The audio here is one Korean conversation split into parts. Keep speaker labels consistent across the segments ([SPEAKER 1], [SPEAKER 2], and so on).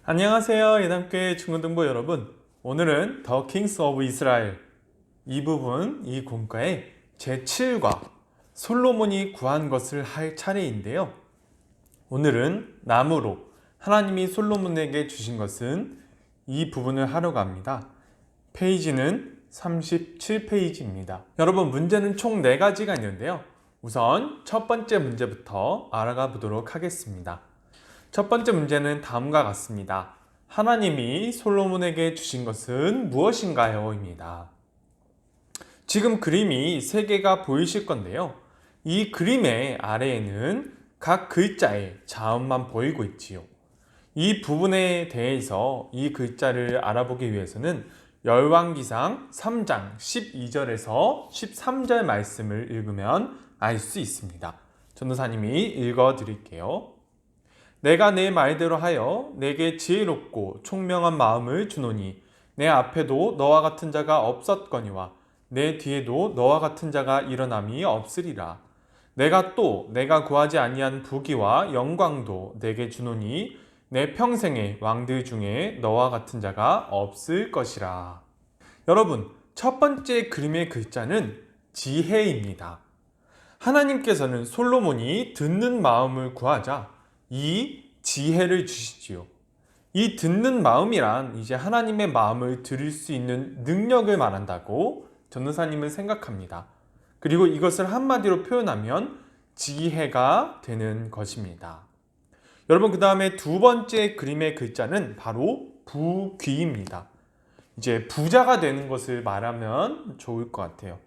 [SPEAKER 1] 안녕하세요. 예담교회 중고등부 여러분. 오늘은 더 킹스 오브 이스라엘 이 부분, 이 공과의 제7과 솔로몬이 구한 것을 할 차례인데요. 오늘은 나무로 하나님이 솔로몬에게 주신 것은 이 부분을 하려고 합니다. 페이지는 37페이지입니다. 여러분, 문제는 총 4가지가 있는데요. 우선 첫 번째 문제부터 알아가 보도록 하겠습니다. 첫 번째 문제는 다음과 같습니다. 하나님이 솔로몬에게 주신 것은 무엇인가요? 입니다. 지금 그림이 3개가 보이실 건데요. 이 그림의 아래에는 각 글자의 자음만 보이고 있지요. 이 부분에 대해서 이 글자를 알아보기 위해서는 열왕기상 3장 12절에서 13절 말씀을 읽으면 알 수 있습니다. 전도사님이 읽어 드릴게요. 내가 내 말대로 하여 내게 지혜롭고 총명한 마음을 주노니 내 앞에도 너와 같은 자가 없었거니와 내 뒤에도 너와 같은 자가 일어남이 없으리라. 내가 구하지 아니한 부귀와 영광도 내게 주노니 내 평생의 왕들 중에 너와 같은 자가 없을 것이라. 여러분, 첫 번째 그림의 글자는 지혜입니다. 하나님께서는 솔로몬이 듣는 마음을 구하자 이 지혜를 주시지요. 이 듣는 마음이란 이제 하나님의 마음을 들을 수 있는 능력을 말한다고 전도사님은 생각합니다. 그리고 이것을 한마디로 표현하면 지혜가 되는 것입니다. 여러분, 그 다음에 두 번째 그림의 글자는 바로 부귀입니다. 이제 부자가 되는 것을 말하면 좋을 것 같아요.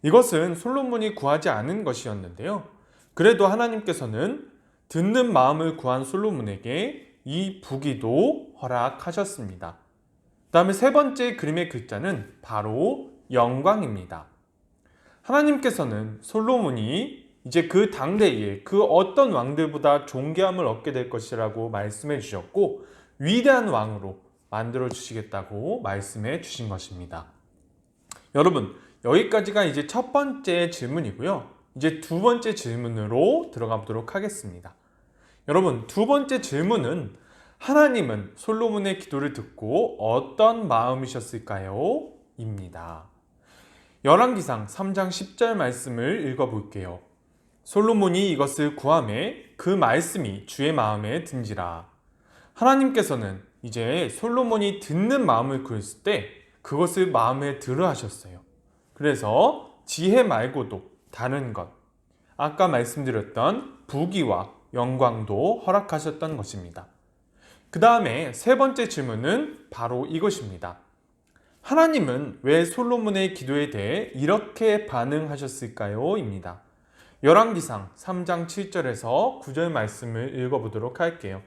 [SPEAKER 1] 이것은 솔로몬이 구하지 않은 것이었는데요. 그래도 하나님께서는 듣는 마음을 구한 솔로몬에게 이 부귀도 허락하셨습니다. 그 다음에 세 번째 그림의 글자는 바로 영광입니다. 하나님께서는 솔로몬이 이제 그 당대에 그 어떤 왕들보다 존귀함을 얻게 될 것이라고 말씀해 주셨고 위대한 왕으로 만들어 주시겠다고 말씀해 주신 것입니다. 여러분, 여기까지가 이제 첫 번째 질문이고요. 이제 두 번째 질문으로 들어가 보도록 하겠습니다. 여러분, 두 번째 질문은 하나님은 솔로몬의 기도를 듣고 어떤 마음이셨을까요? 입니다. 열왕기상 3장 10절 말씀을 읽어볼게요. 솔로몬이 이것을 구하매 그 말씀이 주의 마음에 든지라. 하나님께서는 이제 솔로몬이 듣는 마음을 구했을 때 그것을 마음에 들어 하셨어요. 그래서 지혜 말고도 다른 것, 아까 말씀드렸던 부귀와 영광도 허락하셨던 것입니다. 그 다음에 세 번째 질문은 바로 이것입니다. 하나님은 왜 솔로몬의 기도에 대해 이렇게 반응하셨을까요? 입니다. 열왕기상 3장 7절에서 9절 말씀을 읽어보도록 할게요.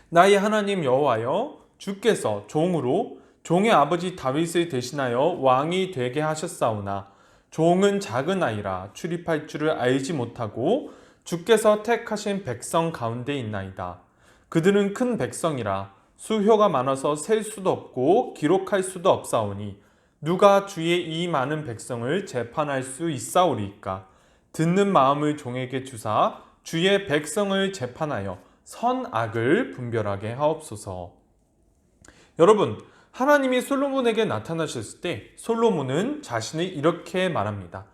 [SPEAKER 1] 나의 하나님 여호와여, 주께서 종으로 종의 아버지 다윗을 대신하여 왕이 되게 하셨사오나 종은 작은 아이라 출입할 줄을 알지 못하고 주께서 택하신 백성 가운데 있나이다. 그들은 큰 백성이라 수효가 많아서 셀 수도 없고 기록할 수도 없사오니 누가 주의 이 많은 백성을 재판할 수 있사오리이까. 듣는 마음을 종에게 주사 주의 백성을 재판하여 선악을 분별하게 하옵소서. 여러분, 하나님이 솔로몬에게 나타나셨을 때 솔로몬은 자신을 이렇게 말합니다.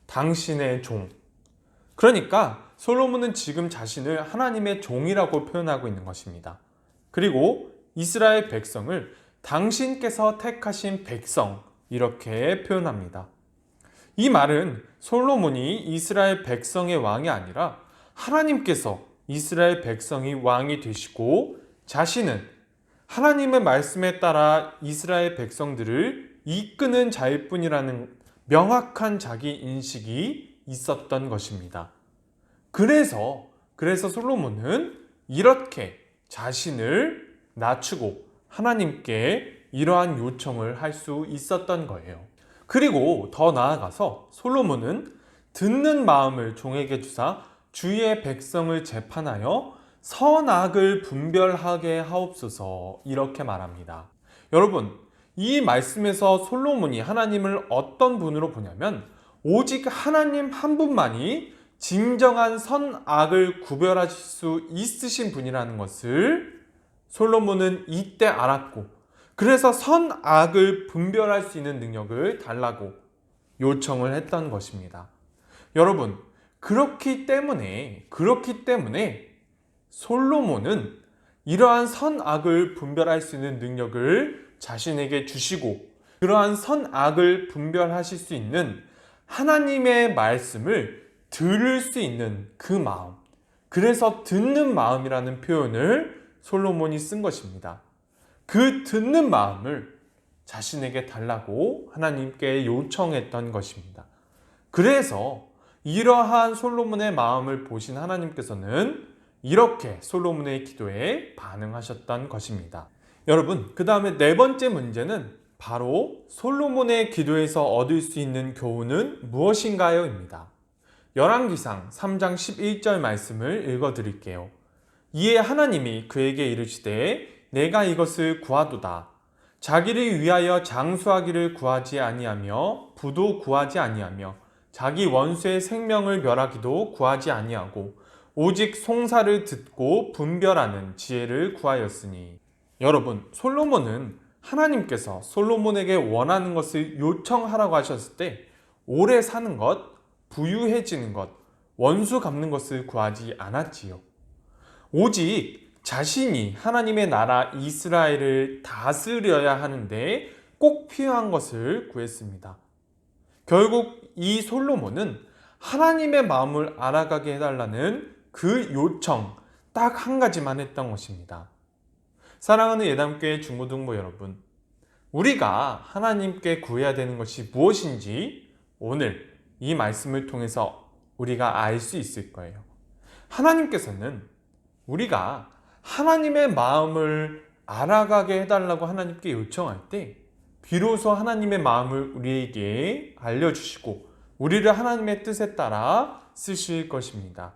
[SPEAKER 1] 당신의 종. 그러니까 솔로몬은 지금 자신을 하나님의 종이라고 표현하고 있는 것입니다. 그리고 이스라엘 백성을 당신께서 택하신 백성, 이렇게 표현합니다. 이 말은 솔로몬이 이스라엘 백성의 왕이 아니라 하나님께서 이스라엘 백성이 왕이 되시고 자신은 하나님의 말씀에 따라 이스라엘 백성들을 이끄는 자일 뿐이라는 명확한 자기 인식이 있었던 것입니다. 그래서 솔로몬은 이렇게 자신을 낮추고 하나님께 이러한 요청을 할 수 있었던 거예요. 그리고 더 나아가서 솔로몬은 듣는 마음을 종에게 주사 주의 백성을 재판하여 선악을 분별하게 하옵소서, 이렇게 말합니다. 여러분, 이 말씀에서 솔로몬이 하나님을 어떤 분으로 보냐면 오직 하나님 한 분만이 진정한 선악을 구별하실 수 있으신 분이라는 것을 솔로몬은 이때 알았고, 그래서 선악을 분별할 수 있는 능력을 달라고 요청을 했던 것입니다. 여러분, 그렇기 때문에 솔로몬은 이러한 선악을 분별할 수 있는 능력을 자신에게 주시고, 그러한 선악을 분별하실 수 있는 하나님의 말씀을 들을 수 있는 그 마음, 그래서 듣는 마음이라는 표현을 솔로몬이 쓴 것입니다. 그 듣는 마음을 자신에게 달라고 하나님께 요청했던 것입니다. 그래서 이러한 솔로몬의 마음을 보신 하나님께서는 이렇게 솔로몬의 기도에 반응하셨던 것입니다. 여러분, 그 다음에 네 번째 문제는 바로 솔로몬의 기도에서 얻을 수 있는 교훈은 무엇인가요? 입니다. 열왕기상 3장 11절 말씀을 읽어드릴게요. 이에 하나님이 그에게 이르시되 내가 이것을 구하도다. 자기를 위하여 장수하기를 구하지 아니하며 부도 구하지 아니하며 자기 원수의 생명을 멸하기도 구하지 아니하고 오직 송사를 듣고 분별하는 지혜를 구하였으니. 여러분, 솔로몬은 하나님께서 솔로몬에게 원하는 것을 요청하라고 하셨을 때 오래 사는 것, 부유해지는 것, 원수 갚는 것을 구하지 않았지요. 오직 자신이 하나님의 나라 이스라엘을 다스려야 하는데 꼭 필요한 것을 구했습니다. 결국 이 솔로몬은 하나님의 마음을 알아가게 해달라는 그 요청 딱 한 가지만 했던 것입니다. 사랑하는 예담교회 중고등부 여러분, 우리가 하나님께 구해야 되는 것이 무엇인지 오늘 이 말씀을 통해서 우리가 알 수 있을 거예요. 하나님께서는 우리가 하나님의 마음을 알아가게 해달라고 하나님께 요청할 때 비로소 하나님의 마음을 우리에게 알려주시고 우리를 하나님의 뜻에 따라 쓰실 것입니다.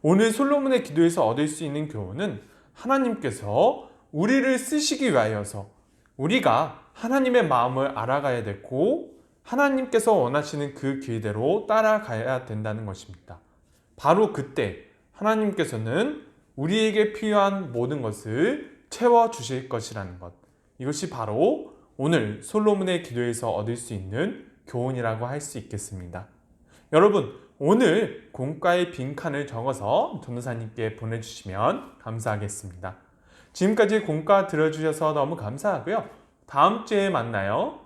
[SPEAKER 1] 오늘 솔로몬의 기도에서 얻을 수 있는 교훈은 하나님께서 우리를 쓰시기 위하여서 우리가 하나님의 마음을 알아가야 되고 하나님께서 원하시는 그 길대로 따라가야 된다는 것입니다. 바로 그때 하나님께서는 우리에게 필요한 모든 것을 채워주실 것이라는 것, 이것이 바로 오늘 솔로몬의 기도에서 얻을 수 있는 교훈이라고 할 수 있겠습니다. 여러분, 오늘 공과의 빈칸을 적어서 전도사님께 보내주시면 감사하겠습니다. 지금까지 공과 들어주셔서 너무 감사하고요. 다음 주에 만나요.